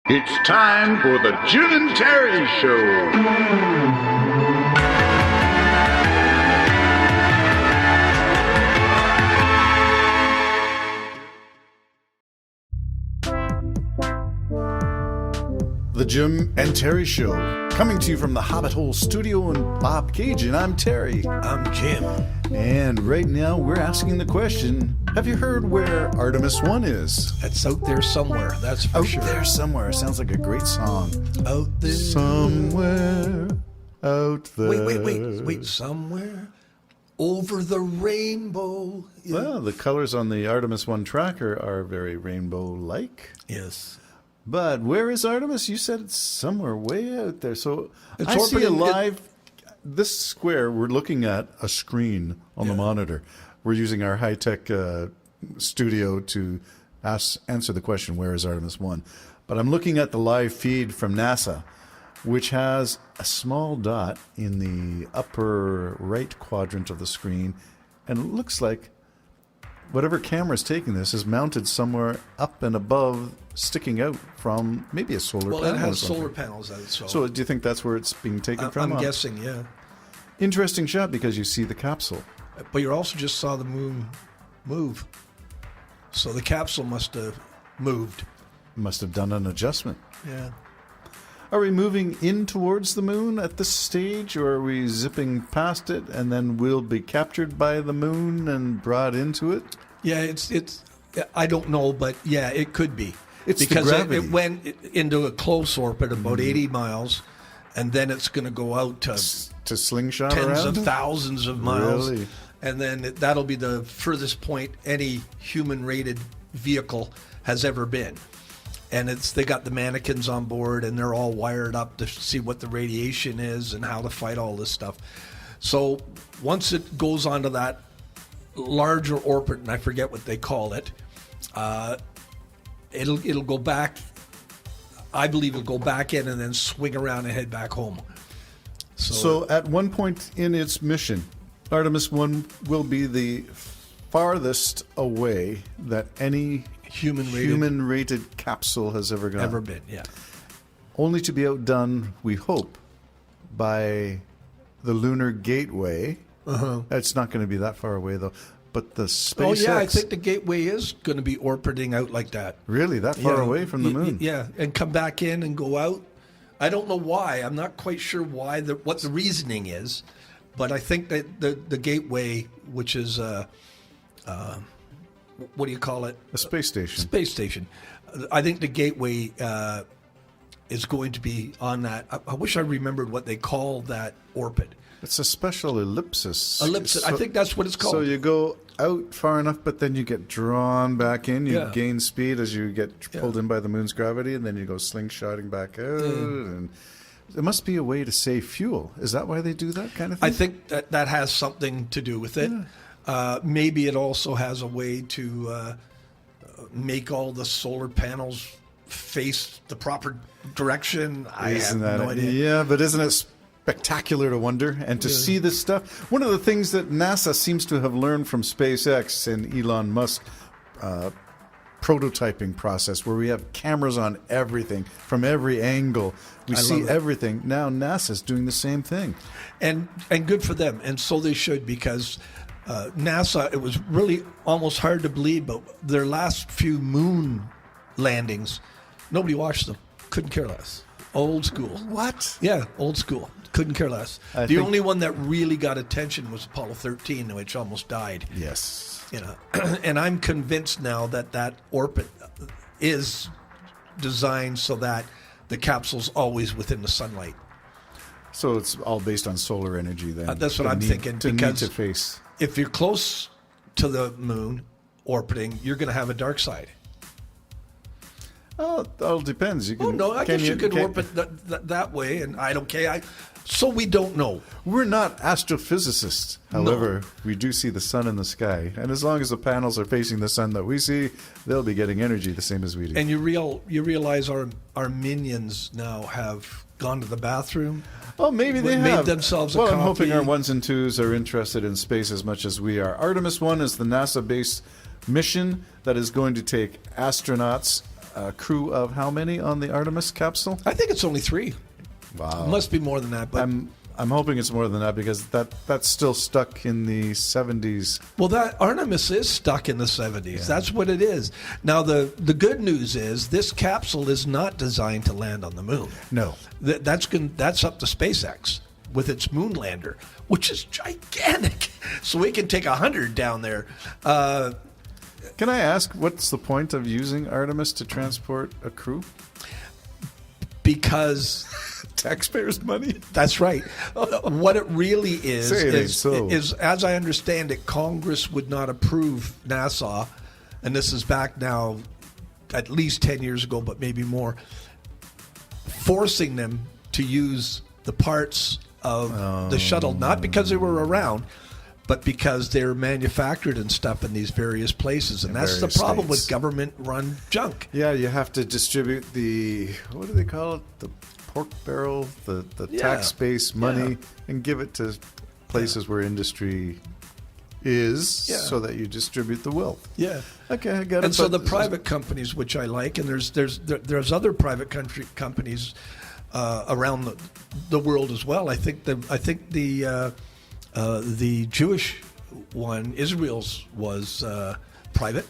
It's time for the Jim and Terry Show. The Jim and Terry Show, coming to you from the Hobbit Hole Studio in Bob Cage, and I'm Terry. I'm Jim. And right now we're asking the question, have you heard where Artemis 1 is? It's out there somewhere, that's for sure. Out there somewhere. Sounds like a great song. Out there. Somewhere out there. Wait. Somewhere over the rainbow. Well, the colors on the Artemis 1 tracker are very rainbow-like. Yes. But where is Artemis? You said it's somewhere way out there. So It's I see a orbiting- live... This square, we're looking at a screen on the monitor. We're using our high-tech studio to answer the question, where is Artemis 1? But I'm looking at the live feed from NASA, which has a small dot in the upper right quadrant of the screen. And it looks like whatever camera is taking this is mounted somewhere up and above, sticking out from maybe a solar panel. Well, it has or something. solar panels out. So do you think that's where it's being taken from? I'm guessing, yeah. Interesting shot because you see the capsule. But you also just saw the moon move. So the capsule must have moved. Must have done an adjustment. Yeah. Are we moving in towards the moon at this stage, or are we zipping past it and then we'll be captured by the moon and brought into it? Yeah, it's. I don't know, but yeah, it could be. It's the because gravity. it went into a close orbit, about 80 miles, and then it's going to go out to slingshot tens around? of thousands of miles. Really? And then that'll be the furthest point any human-rated vehicle has ever been. And they got the mannequins on board, and they're all wired up to see what the radiation is and how to fight all this stuff. So once it goes onto that larger orbit, and I forget what they call it, it'll go back. I believe it'll go back in and then swing around and head back home. So at one point in its mission, Artemis 1 will be the farthest away that any human-rated capsule has ever gone. Ever been, yeah. Only to be outdone, we hope, by the Lunar Gateway. It's not going to be that far away, though. But the SpaceX... Oh, yeah, I think the Gateway is going to be orbiting out like that. Really? That far away from the moon? Yeah, and come back in and go out. I don't know why. I'm not quite sure why, what the reasoning is. But I think that the Gateway, which is... what do you call it? A space station. Space station. I think the Gateway is going to be on that. I wish I remembered what they call that orbit. It's a special ellipsis. I think that's what it's called. So you go out far enough, but then you get drawn back in. You gain speed as you get pulled in by the moon's gravity, and then you go slingshotting back out. And there must be a way to save fuel. Is that why they do that kind of thing? I think that has something to do with it. Yeah. Maybe it also has a way to make all the solar panels face the proper direction. I have no idea. Yeah, but isn't it spectacular to wonder and to see this stuff? One of the things that NASA seems to have learned from SpaceX and Elon Musk prototyping process, where we have cameras on everything from every angle. We see everything. Now NASA's doing the same thing. And good for them. And so they should, because NASA, it was really almost hard to believe, but their last few moon landings, nobody watched them. Couldn't care less. Old school. What? Yeah, old school. Couldn't care less. The only one that really got attention was Apollo 13, which almost died. Yes. You know, and I'm convinced now that orbit is designed so that the capsule's always within the sunlight. So it's all based on solar energy then. That's what I'm thinking. Because to face. If you're close to the moon orbiting, you're going to have a dark side. Oh, it all depends. You can, I guess you could orbit that way, and I don't care. So we don't know. We're not astrophysicists. However, we do see the sun in the sky. And as long as the panels are facing the sun that we see, they'll be getting energy the same as we do. And you realize our minions now have gone to the bathroom. Oh, maybe they made have. themselves a well, copy. I'm hoping our ones and twos are interested in space as much as we are. Artemis 1 is the NASA-based mission that is going to take astronauts a crew of how many on the Artemis capsule? I think it's only 3. Wow. It must be more than that. But I'm hoping it's more than that because that's still stuck in the 70s. well, that Artemis is stuck in the 70s. That's what it is. Now, the good news is this capsule is not designed to land on the moon. No. That's up to SpaceX with its moon lander, which is gigantic. So we can take 100 down there. Can I ask, what's the point of using Artemis to transport a crew? Because Taxpayers' money? that's right. What it really is, Say it ain't so. is, as I understand it, Congress would not approve NASA, and this is back now at least 10 years ago, but maybe more, forcing them to use the parts of the shuttle, not because they were around, but because they're manufactured and stuff in these various places. And that's the various problem states. with government-run junk. Yeah, you have to distribute the, what do they call it? The pork barrel, the Yeah. tax base money, Yeah. and give it to places where industry is Yeah. so that you distribute the wealth. Yeah. Okay, I got it. And so but the private companies, which I like, and there's other private companies around the world as well. I think the Jewish one, Israel's, was private,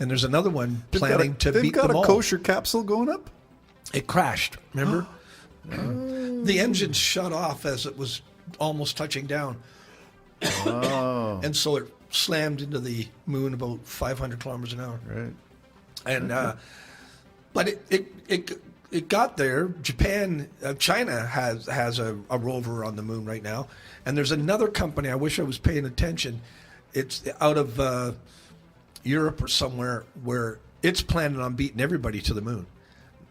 and there's another one planning to they've beat got them a all. kosher capsule going up? It crashed. Remember, the engine shut off as it was almost touching down, and so it slammed into the moon about 500 kilometers an hour. Right. And but it got there. China has a rover on the moon right now, and there's another company. I wish I was paying attention. It's out of Europe or somewhere where it's planning on beating everybody to the moon.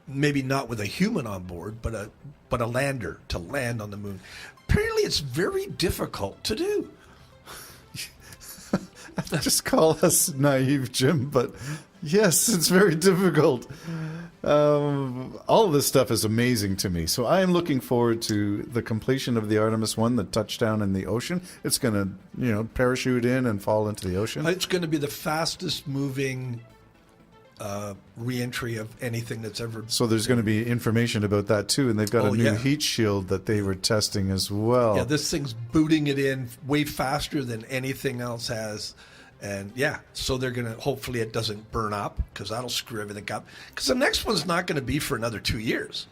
Maybe not with a human on board, but a lander to land on the moon. Apparently, it's very difficult to do. Just call us naive, Jim, but yes, it's very difficult. All of this stuff is amazing to me. So I am looking forward to the completion of the Artemis 1, the touchdown in the ocean. It's going to, parachute in and fall into the ocean. It's going to be the fastest moving re-entry of anything that's ever. So there's going to be information about that too, and they've got a new yeah. heat shield that they were testing as well. Yeah, this thing's booting it in way faster than anything else has. And yeah, so they're going to, hopefully it doesn't burn up because that'll screw everything up. Because the next one's not going to be for another 2 years.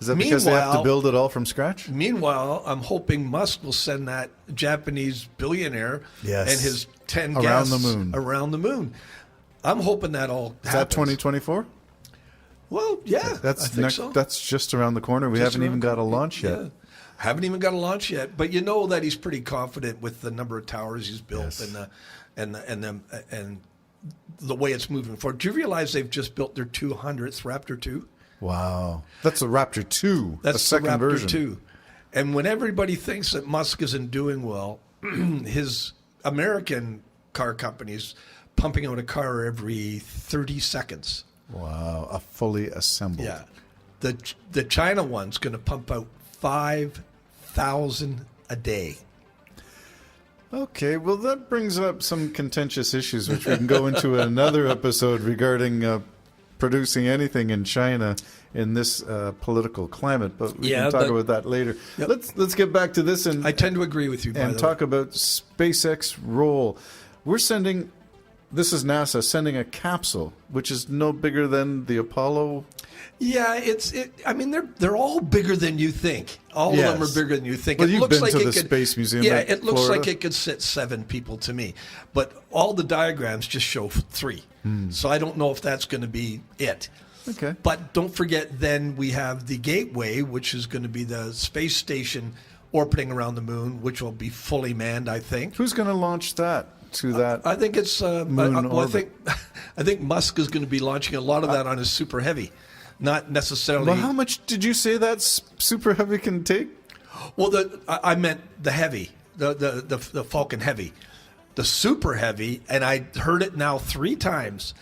Is that because they have to Meanwhile- build it all from scratch? Meanwhile, I'm hoping Musk will send that Japanese billionaire Yes. and his 10 Around the guests moon. around the moon. I'm hoping that all Is that happens. 2024? Well, yeah, I think so. That's just around the corner. We Just haven't even around- got a launch yet. Yeah. Haven't even got a launch yet, but you know that he's pretty confident with the number of towers he's built Yes. and the way it's moving forward. Do you realize they've just built their 200th Raptor 2? Wow. That's a Raptor 2, That's the second the Raptor version. 2. And when everybody thinks that Musk isn't doing well, his American car companies pumping out a car every 30 seconds. Wow, a fully assembled. Yeah. The China one's going to pump out 5,000 a day. Okay, well, that brings up some contentious issues, which we can go into another episode regarding producing anything in China in this political climate. But we can talk about that later. Yep. Let's get back to this and I tend to agree with you, by the way. talk about SpaceX role. We're sending. This is NASA sending a capsule, which is no bigger than the Apollo. Yeah, I mean, they're all bigger than you think. All of them are bigger than you think. Well, it you've looks been like to it the could, Space Museum. Yeah, at it looks Florida. like it could sit 7 people to me, but all the diagrams just show 3. So I don't know if that's going to be it. Okay. But don't forget, then we have the Gateway, which is going to be the space station orbiting around the moon, which will be fully manned, I think. Who's going to launch that to that? I think it's. Moon orbit. I think Musk is going to be launching a lot of that on his Super Heavy, not necessarily. Well, how much did you say that Super Heavy can take? Well, I meant the Heavy, the Falcon Heavy, the Super Heavy, and I heard it now 3 times.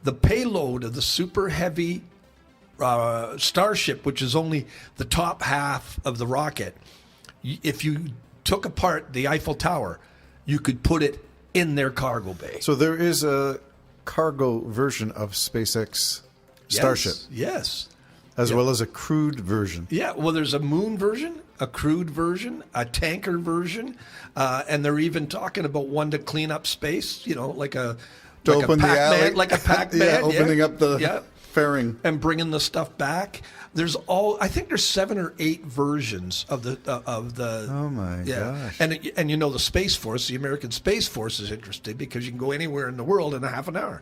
The payload of the Super Heavy Starship, which is only the top half of the rocket, if you took apart the Eiffel Tower, you could put it in their cargo bay. So there is a cargo version of SpaceX Starship, Yes. as well as a crewed version. Yeah, well, there's a moon version, a crewed version, a tanker version, and they're even talking about one to clean up space. Like a To like open a the Pac-Man, alley. like a Pac-Man, Yeah, opening up the fairing. and bringing the stuff back. I think there's 7 or 8 versions of the. Oh my gosh! And the Space Force, the American Space Force, is interested because you can go anywhere in the world in a half an hour.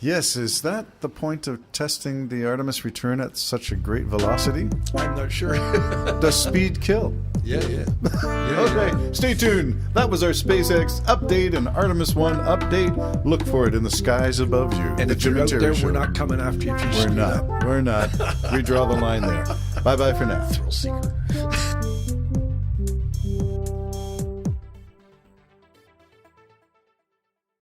Yes, is that the point of testing the Artemis return at such a great velocity? I'm not sure. Does speed kill? Yeah. Okay, stay tuned. That was our SpaceX update and Artemis 1 update. Look for it in the skies above you. And the if you're Jim and out Terry there, Show. we're not coming after you if you We're screw not. up. We're not. We draw the line there. Bye-bye for now. Thrill seeker.